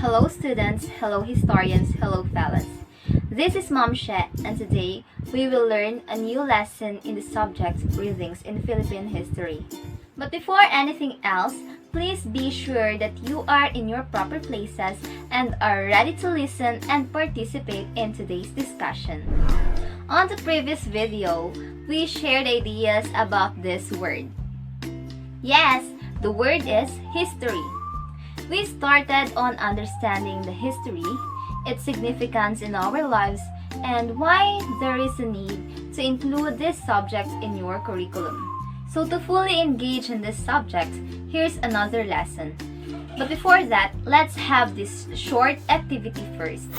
Hello students, hello historians, hello fellows. This is Ma'am She, and today we will learn a new lesson in the subject Readings in Philippine History. But before anything else, please be sure that you are in your proper places and are ready to listen and participate in today's discussion. On the previous video, we shared ideas about this word. Yes, the word is history. We started on understanding the history, its significance in our lives, and why there is a need to include this subject in your curriculum. So to fully engage in this subject, here's another lesson. But before that, let's have this short activity first.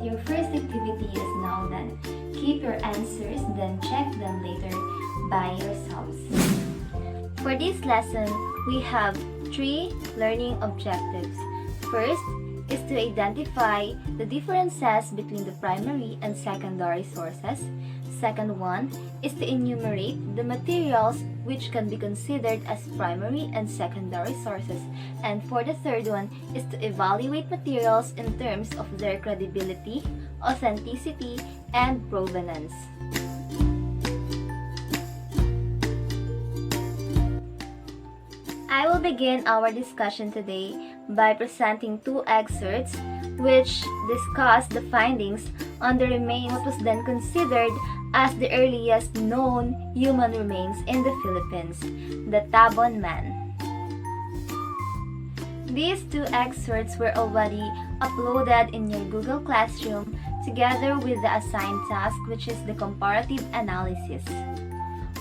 Your first activity is now done. Keep your answers, then check them later by yourselves. For this lesson, we have 3 learning objectives. First is to identify the differences between the primary and secondary sources. Second one is to enumerate the materials which can be considered as primary and secondary sources. And for the third one is to evaluate materials in terms of their credibility, authenticity, and provenance. I will begin our discussion today by presenting 2 excerpts which discuss the findings on the remains what was then considered as the earliest known human remains in the Philippines, the Tabon Man. These 2 excerpts were already uploaded in your Google Classroom together with the assigned task, which is the comparative analysis.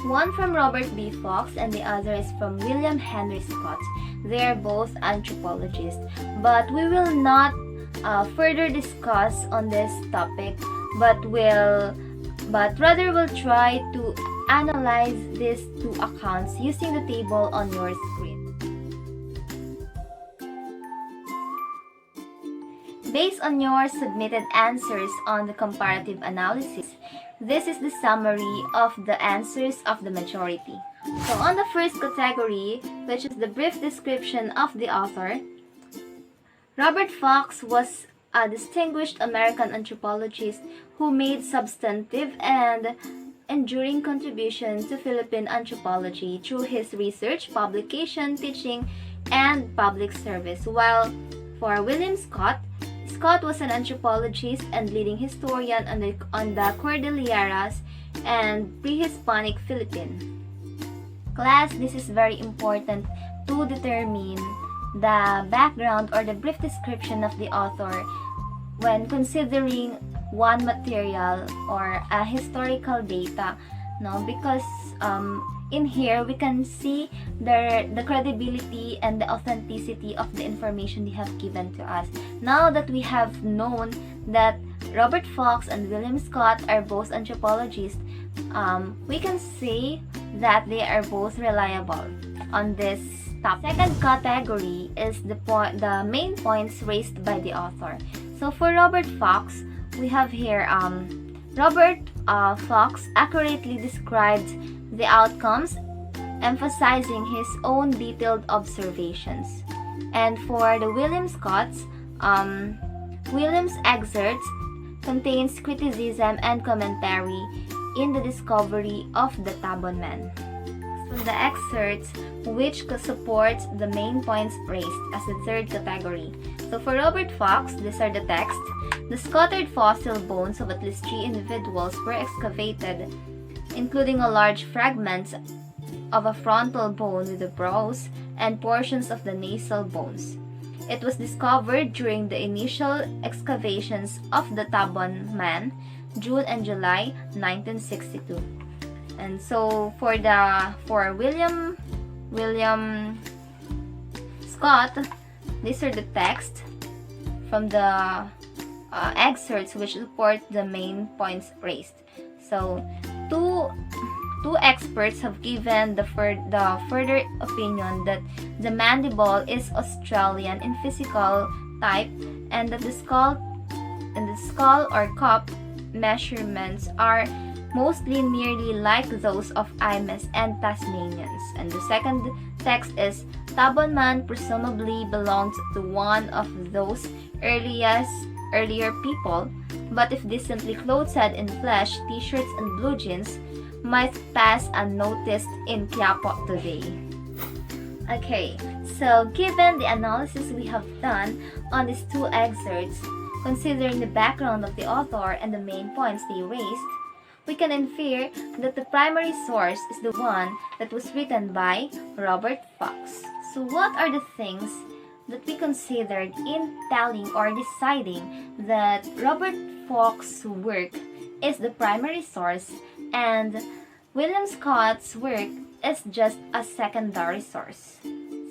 One from Robert B. Fox and the other is from William Henry Scott. They are both anthropologists, but we will not further discuss on this topic, but rather we'll try to analyze these 2 accounts using the table on your screen. Based on your submitted answers on the comparative analysis, this is the summary of the answers of the majority. So on the first category, which is the brief description of the author, Robert Fox was a distinguished American anthropologist who made substantive and enduring contributions to Philippine anthropology through his research, publication, teaching, and public service. While for William Scott, Scott was an anthropologist and leading historian on the Cordilleras and pre-Hispanic Philippine. Class, this is very important to determine the background or the brief description of the author when considering one material or a historical data, because in here we can see the credibility and the authenticity of the information they have given to us. Now that we have known that Robert Fox and William Scott are both anthropologists, we can say that they are both reliable on this topic. Second category is the main points raised by the author. So for Robert Fox, we have here Robert Fox accurately described the outcomes, emphasizing his own detailed observations. And for the William Scott's, William's excerpts contains criticism and commentary in the discovery of the Tabon Man. So the excerpts which support the main points raised as the third category. So for Robert Fox, these are the text. The scattered fossil bones of at least 3 individuals were excavated, including a large fragment of a frontal bone with the brows and portions of the nasal bones. It was discovered during the initial excavations of the Tabon Man, June and July 1962. And so for William Scott, these are the text from the excerpts which support the main points raised. So two experts have given the further opinion that the mandible is Australian in physical type, and that the skull or cup measurements are mostly nearly like those of Imes and Tasmanians. And the second text is Tabonman presumably belonged to one of those earlier people, but if decently clothed in flesh, t-shirts and blue jeans might pass unnoticed in Quiapo today. Okay, so given the analysis we have done on these two excerpts, considering the background of the author and the main points they raised, we can infer that the primary source is the one that was written by Robert Fox. So what are the things that we considered in telling or deciding that Robert Fox's work is the primary source and William Scott's work is just a secondary source?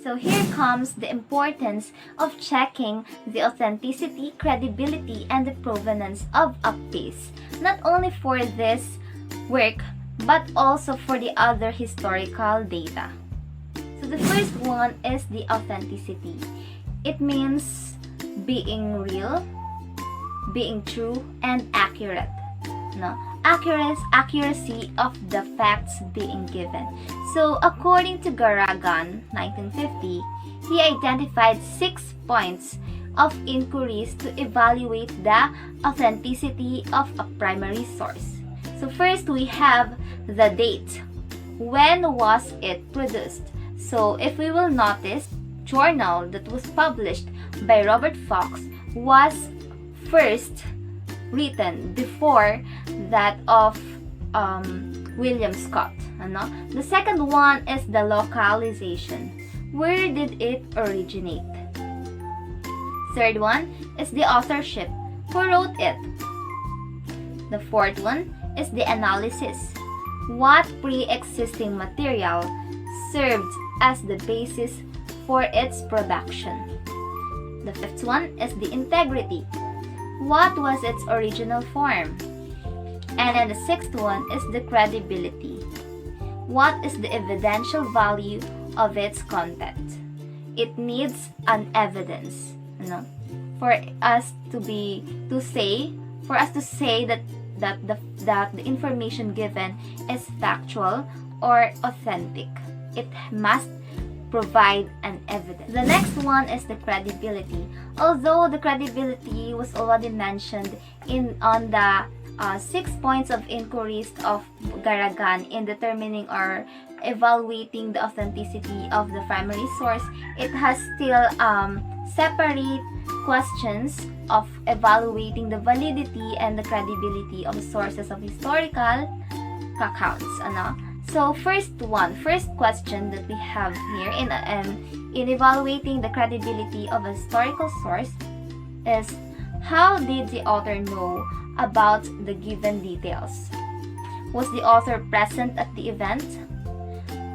So here comes the importance of checking the authenticity, credibility, and the provenance of a piece, not only for this work, but also for the other historical data. So the first one is the authenticity. It means being real, being true, and accurate. No? Accuracy of the facts being given. So according to Garagan, 1950, he identified 6 points of inquiries to evaluate the authenticity of a primary source. So first we have the date. When was it produced? So if we will notice, journal that was published by Robert Fox was first written before that of William Scott. The second one is the localization. Where did it originate? Third one is the authorship. Who wrote it? The fourth one is the analysis. What pre-existing material served as the basis for its production? The fifth one is the integrity. What was its original form? And then the sixth one is the credibility. What is the evidential value of its content? It needs an evidence, for us to say that the information given is factual or authentic. It must provide an evidence. The next one is the credibility. Although the credibility was already mentioned on the 6 points of inquiries of Garagan in determining or evaluating the authenticity of the primary source, it has still separate questions of evaluating the validity and the credibility of sources of historical accounts. So first question that we have here in evaluating the credibility of a historical source is, how did the author know about the given details? Was the author present at the event?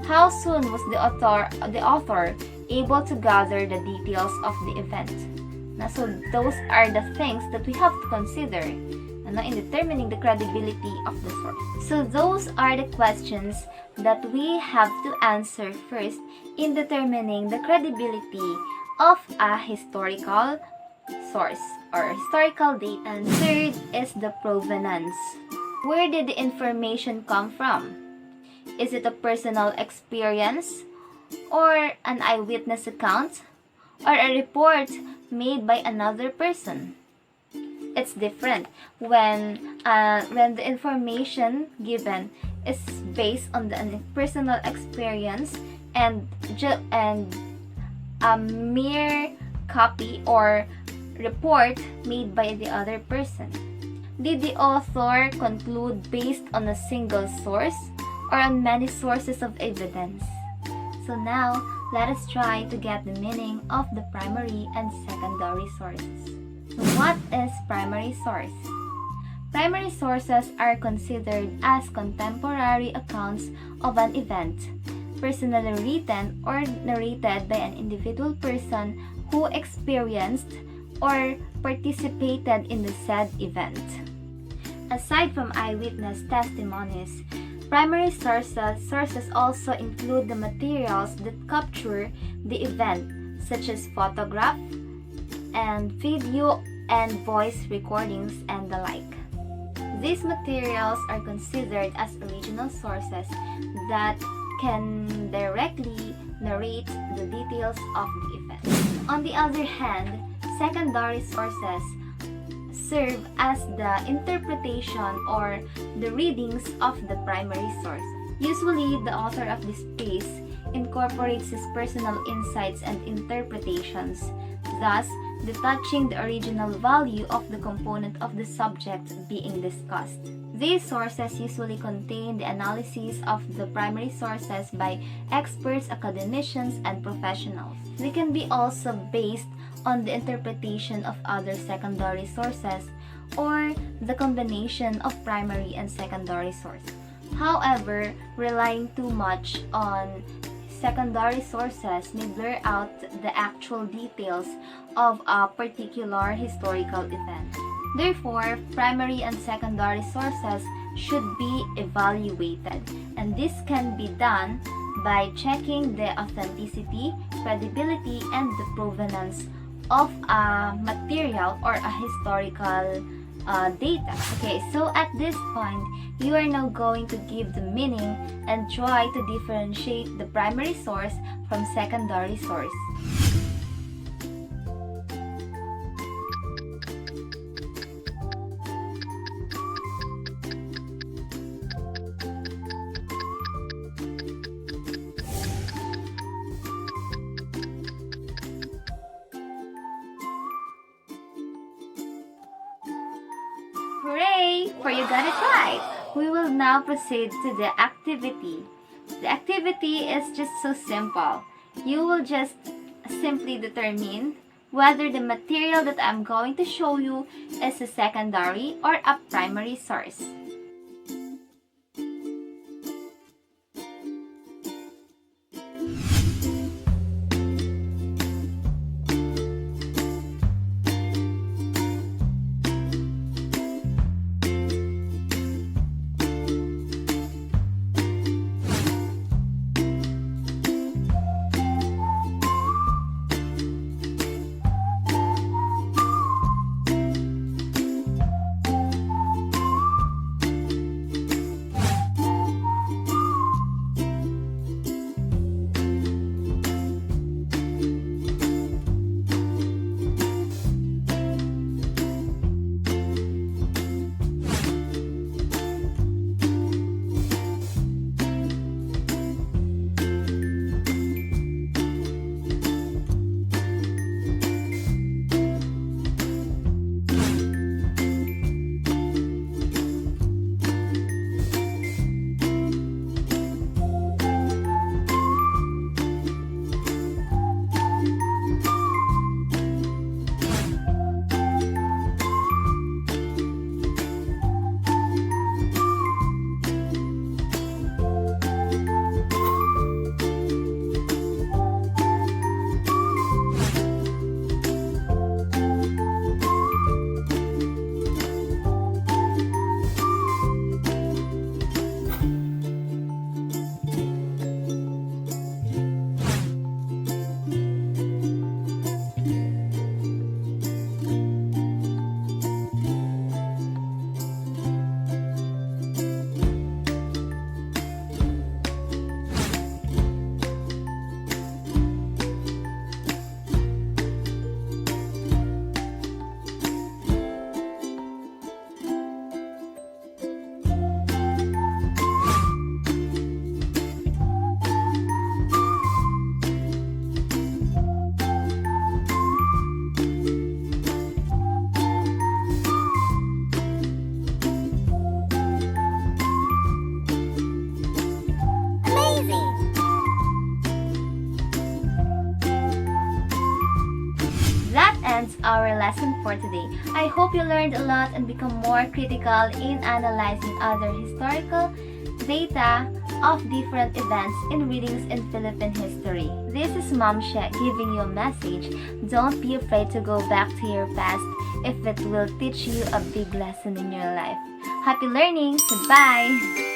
How soon was the author able to gather the details of the event? So those are the things that we have to consider in determining the credibility of the source. So those are the questions that we have to answer first in determining the credibility of a historical source or historical data. And third is the provenance. Where did the information come from? Is it a personal experience or an eyewitness account or a report made by another person? It's different when the information given is based on the personal experience and a mere copy or report made by the other person. Did the author conclude based on a single source or on many sources of evidence? So now, let us try to get the meaning of the primary and secondary sources. So what is primary source? Primary sources are considered as contemporary accounts of an event, personally written or narrated by an individual person who experienced or participated in the said event. Aside from eyewitness testimonies, primary sources also include the materials that capture the event, such as photograph and video and voice recordings and the like. These materials are considered as original sources that can directly narrate the details of the event. On the other hand, secondary sources serve as the interpretation or the readings of the primary source. Usually, the author of this piece incorporates his personal insights and interpretations, thus detaching the original value of the component of the subject being discussed. These sources usually contain the analysis of the primary sources by experts, academicians, and professionals. They can be also based on the interpretation of other secondary sources or the combination of primary and secondary source. However, relying too much on secondary sources may blur out the actual details of a particular historical event. Therefore, primary and secondary sources should be evaluated, and this can be done by checking the authenticity, credibility, and the provenance of a material or a historical data. Okay, so at this point, you are now going to give the meaning and try to differentiate the primary source from secondary source. Hooray! For you got it right! We will now proceed to the activity. The activity is just so simple. You will just simply determine whether the material that I'm going to show you is a secondary or a primary source. our lesson for today. I hope you learned a lot and become more critical in analyzing other historical data of different events in readings in Philippine history. This is Mom She giving you a message. Don't be afraid to go back to your past if it will teach you a big lesson in your life. Happy learning! Goodbye!